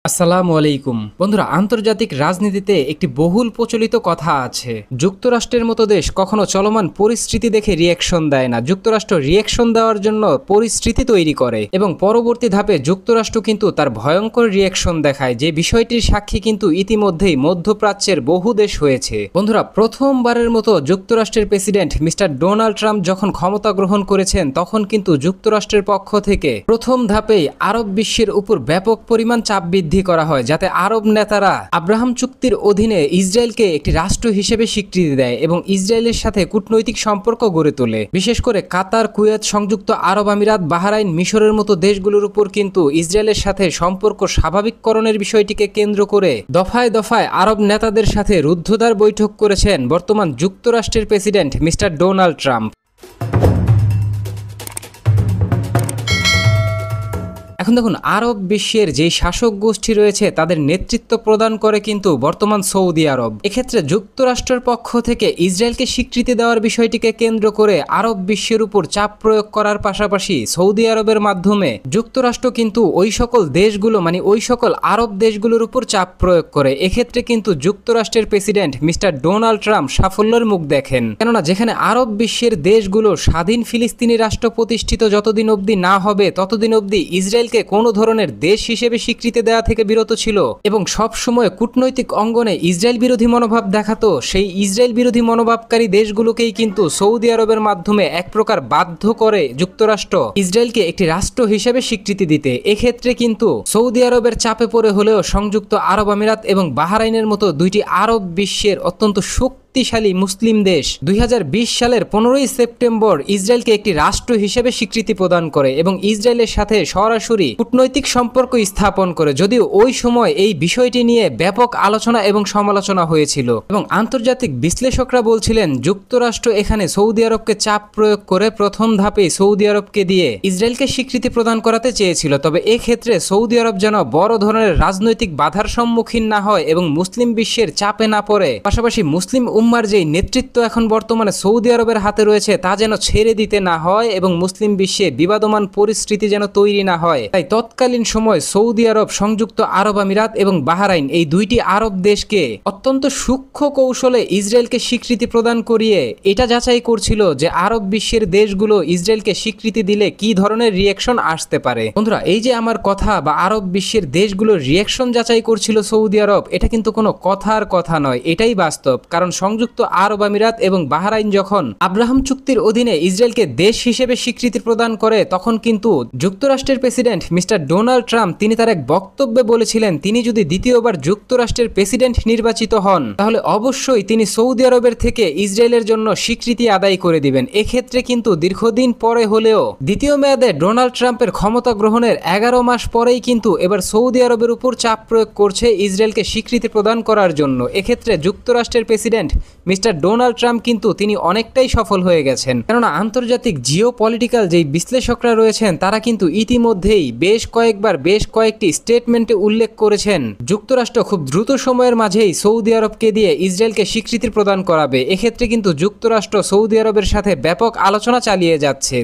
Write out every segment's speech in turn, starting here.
আসসালামু আলাইকুম বন্ধুরা, আন্তর্জাতিক রাজনীতিতে একটি বহুল প্রচলিত কথা আছে, যুক্তরাষ্ট্রের মতো দেশ কখনো চলমান পরিস্থিতি দেখে রিয়াকশন দেয় না। যুক্তরাষ্ট্র রিয়াকশন দেওয়ার জন্য পরিস্থিতি তৈরি করে এবং পরবর্তী ধাপে যুক্তরাষ্ট্র কিন্তু তার ভয়ঙ্কর রিয়াকশন দেখায়, যে বিষয়টির সাক্ষী কিন্তু ইতিমধ্যেই মধ্যপ্রাচ্যের বহু দেশ হয়েছে। বন্ধুরা, প্রথমবারের মতো যুক্তরাষ্ট্রের প্রেসিডেন্ট মিস্টার ডোনাল্ড ট্রাম্প যখন ক্ষমতা গ্রহণ করেছেন, তখন কিন্তু যুক্তরাষ্ট্রের পক্ষ থেকে প্রথম ধাপেই আরব বিশ্বের উপর ব্যাপক পরিমাণ চাপ বৃদ্ধি করা হয়, যাতে আরব নেতারা আব্রাহাম চুক্তির অধীনে ইসরায়েলকে একটি রাষ্ট্র হিসেবে স্বীকৃতি দেয় এবং ইসরায়েলের সাথে কূটনৈতিক সম্পর্ক গড়ে তোলে। বিশেষ করে কাতার, কুয়েত, সংযুক্ত আরব আমিরাত, বাহরাইন, মিশরের মতো দেশগুলোর উপর কিন্তু ইসরায়েলের সাথে সম্পর্ক স্বাভাবিককরণের বিষয়টিকে কেন্দ্র করে দফায় দফায় আরব নেতাদের সাথে রুদ্ধদ্বার বৈঠক করেছেন বর্তমান যুক্তরাষ্ট্রের প্রেসিডেন্ট মিস্টার ডোনাল্ড ট্রাম্প। এখন দেখুন, আরব বিশ্বের যেই শাসক গোষ্ঠী রয়েছে তাদের নেতৃত্ব প্রদান করে কিন্তু বর্তমান সৌদি আরব। এক্ষেত্রে যুক্তরাষ্ট্রের পক্ষ থেকে ইসরায়েলকে স্বীকৃতি দেওয়ার বিষয়টিকে কেন্দ্র করে আরব বিশ্বের উপর চাপ প্রয়োগ করার পাশাপাশি সৌদি আরবের মাধ্যমে যুক্তরাষ্ট্র কিন্তু ওই সকল দেশগুলো ওই সকল আরব দেশগুলোর উপর চাপ প্রয়োগ করে। এক্ষেত্রে কিন্তু যুক্তরাষ্ট্রের প্রেসিডেন্ট মিস্টার ডোনাল্ড ট্রাম্প সাফল্যের মুখ দেখেন, কেননা যেখানে আরব বিশ্বের দেশগুলো স্বাধীন ফিলিস্তিনি রাষ্ট্র প্রতিষ্ঠিত যতদিন অবধি না হবে ততদিন অবধি ইসরায়েলকে কোনো ধরনের দেশ হিসেবে স্বীকৃতি দেওয়া থেকে বিরত ছিল এবং সব সময় কূটনৈতিক অঙ্গনে ইসরায়েল বিরোধী মনোভাব দেখাতো, সেই ইসরায়েল বিরোধী মনোভাবকারী দেশগুলোকেই কিন্তু সৌদি আরবের মাধ্যমে এক প্রকার বাধ্য করে যুক্তরাষ্ট্র ইসরায়েলকে একটি রাষ্ট্র হিসেবে স্বীকৃতি দিতে। এক্ষেত্রে কিন্তু সৌদি আরবের চাপে পড়ে হলেও সংযুক্ত আরব আমিরাত এবং বাহরাইনের মতো দুইটি আরব বিশ্বের অত্যন্ত শক্তিশালী মুসলিম দেশ 2020 সালের 15ই সেপ্টেম্বর ইসরায়েলকে একটি রাষ্ট্র হিসেবে স্বীকৃতি প্রদান করে এবং ইসরায়েলের সাথে সরাসরি কূটনৈতিক সম্পর্ক স্থাপন করে। যদিও ওই সময় এই বিষয়টি নিয়ে ব্যাপক আলোচনা এবং সমালোচনা হয়েছিল এবং আন্তর্জাতিক বিশ্লেষকরা বলছিলেন যুক্তরাষ্ট্র এখানে সৌদি আরবকে চাপ প্রয়োগ করে প্রথম ধাপে সৌদি আরবকে দিয়ে ইসরায়েলকে স্বীকৃতি প্রদান করাতে চেয়েছিল। তবে এক্ষেত্রে সৌদি আরব যেন বড় ধরনের রাজনৈতিক বাধার সম্মুখীন না হয় এবং মুসলিম বিশ্বের চাপে না পড়ে, পাশাপাশি মুসলিম উম্মার যেই নেতৃত্ব এখন বর্তমানে সৌদি আরবের হাতে রয়েছে তা যেন ছেড়ে দিতে না হয় এবং মুসলিম বিশ্বে বিবাদমান পরিস্থিতি যেন তৈরি না হয়, তাই তৎকালীন সময় সৌদি আরব, সংযুক্ত আরব আমিরাত এবং বাহরাইন এই দুইটি আরব দেশকে অত্যন্ত সূক্ষ্ম কৌশলে ইসরায়েলকে স্বীকৃতি প্রদান করিয়ে এটা যাচাই করছিল যে আরব বিশ্বের দেশগুলো ইসরায়েলকে স্বীকৃতি দিলে কি ধরনের রিয়াকশন আসতে পারে। বন্ধুরা, এই যে আমার কথা বা আরব বিশ্বের দেশগুলোর রিয়াকশন যাচাই করছিল সৌদি আরব, এটা কিন্তু কোনো কথার কথা নয়, এটাই বাস্তব। কারণ সংযুক্ত আরব আমিরাত এবং বাহরাইন যখন আব্রাহাম চুক্তির অধীনে ইসরায়েলকে দেশ হিসেবে স্বীকৃতি প্রদান করে, তখন কিন্তু যুক্তরাষ্ট্রের প্রেসিডেন্ট মিস্টার ডোনাল্ড ট্রাম্প তিনি তার এক বক্তব্যে বলেছিলেন তিনি যদি দ্বিতীয়বার যুক্তরাষ্ট্রের প্রেসিডেন্ট নির্বাচিত হন তাহলে অবশ্যই তিনি সৌদি আরবের থেকে ইসরায়েলের জন্য স্বীকৃতি আদায় করে দিবেন। এক্ষেত্রে কিন্তু দীর্ঘদিন পরে হলেও দ্বিতীয় মেয়াদে ডোনাল্ড ট্রাম্পের ক্ষমতা গ্রহণের 11 মাস পরেই কিন্তু এবার সৌদি আরবের উপর চাপ প্রয়োগ করছে ইসরায়েলকে স্বীকৃতি প্রদান করার জন্য। এক্ষেত্রে যুক্তরাষ্ট্রের প্রেসিডেন্ট মিস্টার ডোনাল্ড ট্রাম্প কিন্তু তিনি অনেকটাই সফল হয়ে গেছেন, কেননা আন্তর্জাতিক জিও পলিটিক্যাল যেই বিশ্লেষকরা রয়েছেন তারা কিন্তু ইতিমধ্যেই বেশ কয়েকটি স্টেটমেন্টে উল্লেখ করেছেন যুক্তরাষ্ট্র খুব দ্রুত সময়ের মাঝেই সৌদি আরবকে দিয়ে ইসরায়েলকে স্বীকৃতি প্রদান করাবে। এক্ষেত্রে কিন্তু যুক্তরাষ্ট্র সৌদি আরবের সাথে ব্যাপক আলোচনা চালিয়ে যাচ্ছে।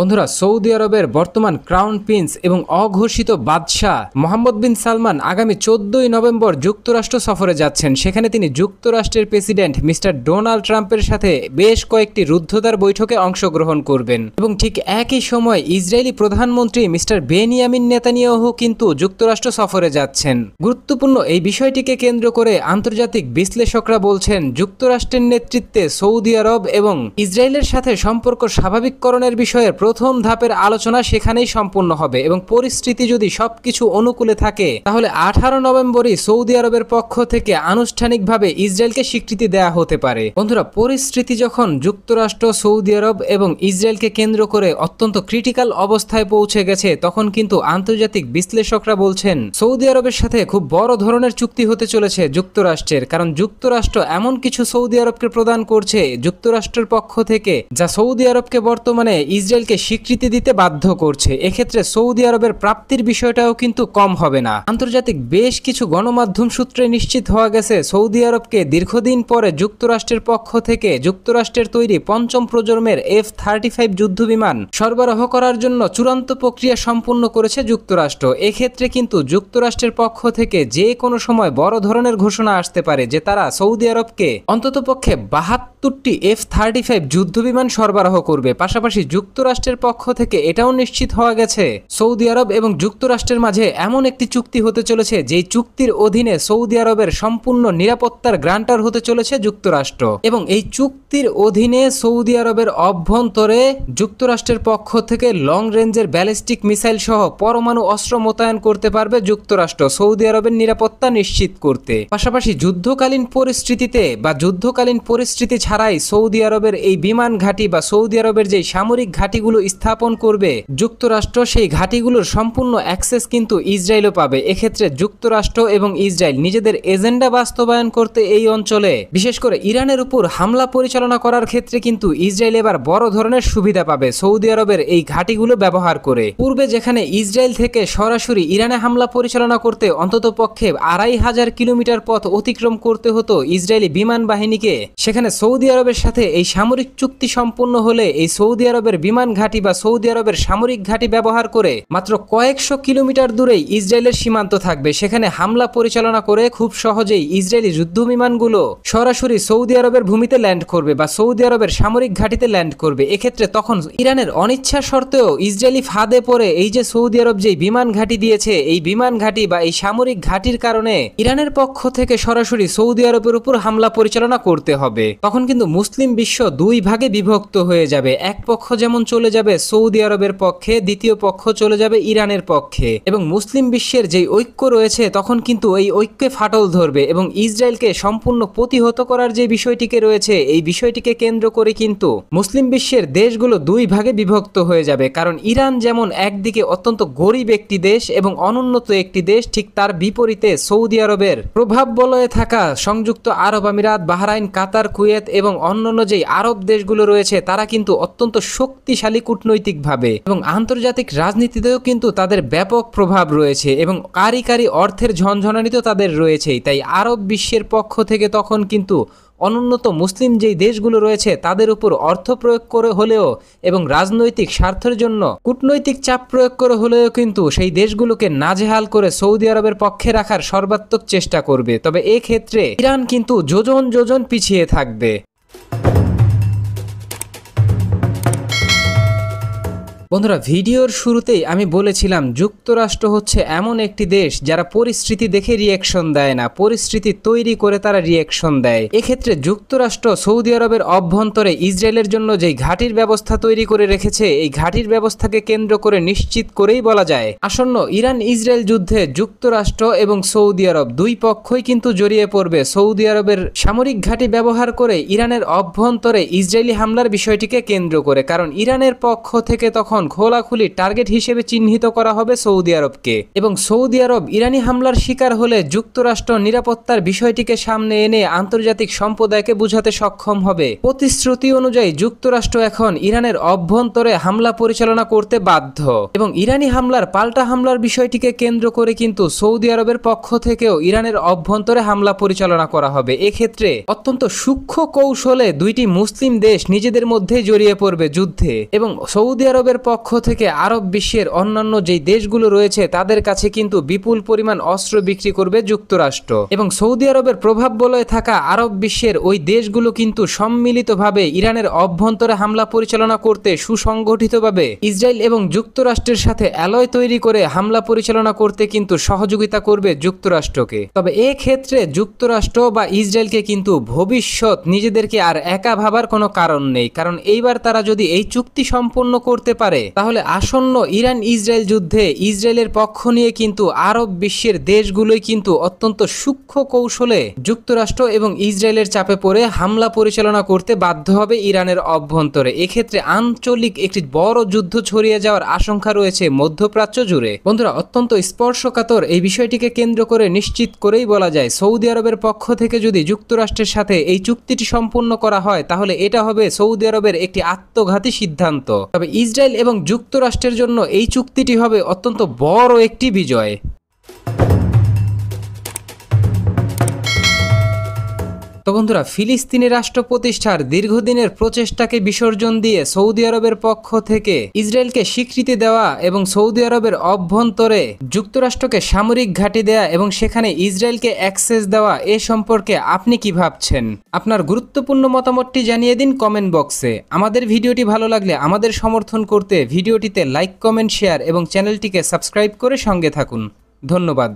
বন্ধুরা, সৌদি আরবের বর্তমান ক্রাউন প্রিন্স এবং অঘোষিত বাদশাহ মোহাম্মদ বিন সালমান আগামী 14ই নভেম্বর যুক্তরাষ্ট্র সফরে যাচ্ছেন। সেখানে তিনি যুক্তরাষ্ট্রের প্রেসিডেন্ট মিস্টার ডোনাল্ড ট্রাম্পের সাথে বেশ কয়েকটি রুদ্ধদ্বার বৈঠকে অংশগ্রহণ করবেন এবং ঠিক একই সময় ইসরায়েলি প্রধানমন্ত্রী মিস্টার বেনিয়ামিন নেতানিয়াহু কিন্তু যুক্তরাষ্ট্র সফরে যাচ্ছেন। গুরুত্বপূর্ণ এই বিষয়টিকে কেন্দ্র করে আন্তর্জাতিক বিশ্লেষকরা বলছেন যুক্তরাষ্ট্রের নেতৃত্বে সৌদি আরব এবং ইসরায়েলের সাথে সম্পর্ক স্বাভাবিককরণের বিষয়ে প্রথম ধাপের আলোচনা সেখানেই সম্পূর্ণ হবে এবং পরিস্থিতি যদি সবকিছু অনুকূলে থাকে তাহলে 18 নভেম্বরই সৌদি আরবের পক্ষ থেকে আনুষ্ঠানিকভাবে ইসরায়েলকে স্বীকৃতি দেওয়া হতে পারে। বন্ধুরা, পরিস্থিতি যখন যুক্তরাষ্ট্র, সৌদি আরব এবং ইসরায়েলকে কেন্দ্র করে অত্যন্ত ক্রিটিক্যাল অবস্থায় পৌঁছে গেছে, তখন কিন্তু আন্তর্জাতিক বিশ্লেষকরা বলছেন সৌদি আরবের সাথে খুব বড় ধরনের চুক্তি হতে চলেছে যুক্তরাষ্ট্রের, কারণ যুক্তরাষ্ট্র এমন কিছু সৌদি আরবকে প্রদান করছে যুক্তরাষ্ট্রের পক্ষ থেকে যা সৌদি আরবকে বর্তমানে ইসরায়েলকে স্বীকৃতি দিতে বাধ্য করছে। এক্ষেত্রে সৌদি আরবের প্রাপ্তির বিষয়টাও কিন্তু কম হবে না। আন্তর্জাতিক বেশ কিছু গণমাধ্যম সূত্রে নিশ্চিত হওয়া গেছে সৌদি আরবকে দীর্ঘদিন পরে যুক্তরাষ্ট্রের পক্ষ থেকে যুক্তরাষ্ট্রের তৈরি পঞ্চম প্রজন্মের F-35 যুদ্ধবিমান সরবরাহ করার জন্য চূড়ান্ত প্রক্রিয়া সম্পূর্ণ করেছে যুক্তরাষ্ট্র। এক্ষেত্রে কিন্তু যুক্তরাষ্ট্রের পক্ষ থেকে যে কোনো সময় বড় ধরনের ঘোষণা আসতে পারে যে তারা সৌদি আরবকে অন্ততপক্ষে 72টি F-35 যুদ্ধবিমান সরবরাহ করবে। পাশাপাশি যুক্তরাষ্ট্রের পক্ষ থেকে এটাও নিশ্চিত হওয়া গেছে সৌদি আরব এবং যুক্তরাষ্ট্রের মাঝে এমন একটি চুক্তি হতে চলেছে যেই চুক্তির অধীনে সৌদি আরবের সম্পূর্ণ নিরাপত্তার গ্রান্টার হতে চলেছে যুক্তরাষ্ট্র, এবং এই চুক্তির অধীনে সৌদি আরবের অভ্যন্তরে যুক্তরাষ্ট্রের পক্ষ থেকে লং রেঞ্জের ব্যালিস্টিক মিসাইল সহ পরমাণু অস্ত্র মোতায়েন করতে পারবে যুক্তরাষ্ট্র সৌদি আরবের নিরাপত্তা নিশ্চিত করতে। পাশাপাশি যুদ্ধকালীন পরিস্থিতি ছাড়াই সৌদি আরবের এই বিমান ঘাঁটি বা সৌদি আরবের যে সামরিক ঘাঁটিগুলো স্থাপন করবে যুক্তরাষ্ট্র, সেই ঘাঁটিগুলোর সম্পূর্ণ অ্যাক্সেস কিন্তু ইসরায়েলও পাবে। এক্ষেত্রে যুক্তরাষ্ট্র এবং ইসরায়েল নিজেদের এজেন্ডা বাস্তবায়ন করতে এই অঞ্চলে বিশেষ করে ইরানের উপর হামলা পরিচালনা করার ক্ষেত্রে কিন্তু ইসরায়েল এবার বড় ধরনের সুবিধা পাবে সৌদি আরবের এই ঘাঁটিগুলো ব্যবহার করে। পূর্বে যেখানে ইসরায়েল থেকে সরাসরি ইরানে হামলা পরিচালনা করতে অন্ততপক্ষে 2500 কিলোমিটার পথ অতিক্রম করতে হতো ইসরায়েলি বিমান বাহিনীকে, সেখানে সৌদি আরবের সাথে এই সামরিক চুক্তি সম্পূর্ণ হলে এই সৌদি আরবের বিমান ঘাঁটি বা সৌদি আরবের সামরিক ঘাঁটি ব্যবহার করে মাত্র কয়েকশো কিলোমিটার দূরেই ইসরায়েলের সীমান্ত থাকবে। সেখানে হামলা পরিচালনা করে খুব সহজেই ইসরায়েলি যুদ্ধ বিমানগুলো সরাসরি সৌদি আরবের ভূমিতে ল্যান্ড করবে বা সৌদি আরবের সামরিক ঘাঁটিতে ল্যান্ড করবে। এক্ষেত্রে তখন ইরানের অনিচ্ছা সত্ত্বেও ইসরায়েলি ফাঁদে পড়ে এই যে সৌদি আরব যে বিমান ঘাঁটি দিয়েছে, এই বিমান ঘাঁটি বা এই সামরিক ঘাঁটির কারণে ইরানের পক্ষ থেকে সরাসরি সৌদি আরবের উপর হামলা পরিচালনা করতে হবে। তখন কিন্তু মুসলিম বিশ্ব দুই ভাগে বিভক্ত হয়ে যাবে। এক পক্ষ যেমন চলে যাবে সৌদি আরবের পক্ষে, দ্বিতীয় পক্ষ চলে যাবে ইরানের পক্ষে, এবং মুসলিম বিশ্বের যে ঐক্য রয়েছে তখন কিন্তু এই ঐক্যে ফাটল ধরবে এবং ইসরায়েলকে সম্পূর্ণ প্রতিহত করার যে বিষয়টিকে রয়েছে এই বিষয়টিকে কেন্দ্র করে কিন্তু মুসলিম বিশ্বের দেশগুলো দুই ভাগে বিভক্ত হয়ে যাবে। কারণ ইরান যেমন একদিকে অত্যন্ত গরিব একটি দেশ এবং অনুন্নত একটি দেশ, ঠিক তার বিপরীতে সৌদি আরবের প্রভাব বলয়ে থাকা সংযুক্ত আরব আমিরাত, বাহরাইন, কাতার, কুয়েত এবং অন্যান্য যেই আরব দেশগুলো রয়েছে তারা কিন্তু অত্যন্ত শক্তিশালী কূটনৈতিকভাবে এবং আন্তর্জাতিক রাজনীতিতেও কিন্তু তাদের ব্যাপক প্রভাব রয়েছে এবং কারি অর্থের ঝনঝনানিতেও তাদের রয়েছেই। তাই আরব বিশ্বের পক্ষ থেকে তখন কিন্তু অনুন্নত মুসলিম যেই দেশগুলো রয়েছে তাদের উপর অর্থ প্রয়োগ করে হলেও এবং রাজনৈতিক স্বার্থের জন্য কূটনৈতিক চাপ প্রয়োগ করে হলেও কিন্তু সেই দেশগুলোকে নাজেহাল করে সৌদি আরবের পক্ষে রাখার সর্বাত্মক চেষ্টা করবে। তবে এক্ষেত্রে ইরান কিন্তু যোজন পিছিয়ে থাকবে। বন্ধুরা, ভিডিওর শুরুতেই আমি বলেছিলাম যুক্তরাষ্ট্র হচ্ছে এমন একটি দেশ যারা পরিস্থিতি দেখে রিয়াকশন দেয় না, পরিস্থিতি তৈরি করে তারা রিয়াকশন দেয়। এক্ষেত্রে যুক্তরাষ্ট্র সৌদি আরবের অভ্যন্তরে ইসরায়েলের জন্য যেই ঘাঁটির ব্যবস্থা তৈরি করে রেখেছে এই ঘাঁটির ব্যবস্থাকে কেন্দ্র করে নিশ্চিত করেই বলা যায় আসন্ন ইরান ইসরায়েল যুদ্ধে যুক্তরাষ্ট্র এবং সৌদি আরব দুই পক্ষই কিন্তু জড়িয়ে পড়বে সৌদি আরবের সামরিক ঘাঁটি ব্যবহার করে ইরানের অভ্যন্তরে ইসরায়েলি হামলার বিষয়টিকে কেন্দ্র করে। কারণ ইরানের পক্ষ থেকে তখন খোলাখুলি টার্গেট হিসেবে চিহ্নিত করা হবে সৌদি আরবকে, এবং সৌদি আরব ইরানি হামলার শিকার হলে যুক্তরাষ্ট্র নিরাপত্তার বিষয়টিকে সামনে এনে আন্তর্জাতিক সম্প্রদায়কে বুঝাতে সক্ষম হবে। প্রতিশ্রুতি অনুযায়ী যুক্তরাষ্ট্র এখন ইরানের অভ্যন্তরে হামলা পরিচালনা করতে বাধ্য, এবং ইরানি হামলার পাল্টা হামলার বিষয়টিকে কেন্দ্র করে কিন্তু সৌদি আরবের পক্ষ থেকেও ইরানের অভ্যন্তরে হামলা পরিচালনা করা হবে। এক্ষেত্রে অত্যন্ত সূক্ষ্ম কৌশলে দুইটি মুসলিম দেশ নিজেদের মধ্যে জড়িয়ে পড়বে যুদ্ধে, এবং সৌদি আরবের পক্ষ থেকে আরব বিশ্বের অন্যান্য যেই দেশগুলো রয়েছে তাদের কাছে কিন্তু বিপুল পরিমাণ অস্ত্র বিক্রি করবে যুক্তরাষ্ট্র, এবং সৌদি আরবের প্রভাব বলয়ে থাকা আরব বিশ্বের ওই দেশগুলো কিন্তু সম্মিলিতভাবে ইরানের অভ্যন্তরে হামলা পরিচালনা করতে সুসংগঠিতভাবে ইসরায়েল এবং যুক্তরাষ্ট্রের সাথে অ্যালয় তৈরি করে হামলা পরিচালনা করতে কিন্তু সহযোগিতা করবে যুক্তরাষ্ট্রকে। তবে ক্ষেত্রে যুক্তরাষ্ট্র বা ইসরায়েলকে কিন্তু ভবিষ্যৎ নিজেদেরকে আর একা ভাবার কোনো কারণ নেই, কারণ এইবার তারা যদি এই চুক্তি সম্পন্ন করতে পারে তাহলে আসন্ন ইরান ইসরায়েল যুদ্ধে ইসরায়েলের পক্ষ নিয়ে কিন্তু আরব বিশ্বের দেশগুলোই কিন্তু অত্যন্ত সূক্ষ্ম কৌশলে যুক্তরাষ্ট্র এবং ইসরায়েলের চাপে পড়ে হামলা পরিচালনা করতে বাধ্য হবে ইরানের অভ্যন্তরে। এক্ষেত্রে আঞ্চলিক একটি বড় যুদ্ধ ছড়িয়ে যাওয়ার আশঙ্কা রয়েছে মধ্যপ্রাচ্য জুড়ে। বন্ধুরা, অত্যন্ত স্পর্শকাতর এই বিষয়টিকে কেন্দ্র করে নিশ্চিত করেই বলা যায় সৌদি আরবের পক্ষ থেকে যদি যুক্তরাষ্ট্রের সাথে এই চুক্তিটি সম্পূর্ণ করা হয় তাহলে এটা হবে সৌদি আরবের একটি আত্মঘাতী সিদ্ধান্ত। তবে ইসরায়েল এবং এবং যুক্তরাষ্ট্রের জন্য এই চুক্তিটি হবে অত্যন্ত বড় একটি বিজয়। তো বন্ধুরা, ফিলিস্তিনি রাষ্ট্র প্রতিষ্ঠার দীর্ঘদিনের প্রচেষ্টাকে বিসর্জন দিয়ে সৌদি আরবের পক্ষ থেকে ইসরায়েলকে স্বীকৃতি দেওয়া এবং সৌদি আরবের অভ্যন্তরে যুক্তরাষ্ট্রকে সামরিক ঘাঁটি দেয়া এবং সেখানে ইসরায়েলকে অ্যাক্সেস দেওয়া এ সম্পর্কে আপনি কি ভাবছেন? আপনার গুরুত্বপূর্ণ মতামতটি জানিয়ে দিন কমেন্ট বক্সে। আমাদের ভিডিওটি ভালো লাগলে আমাদের সমর্থন করতে ভিডিওটিতে লাইক, কমেন্ট, শেয়ার এবং চ্যানেলটিকে সাবস্ক্রাইব করে সঙ্গে থাকুন। ধন্যবাদ।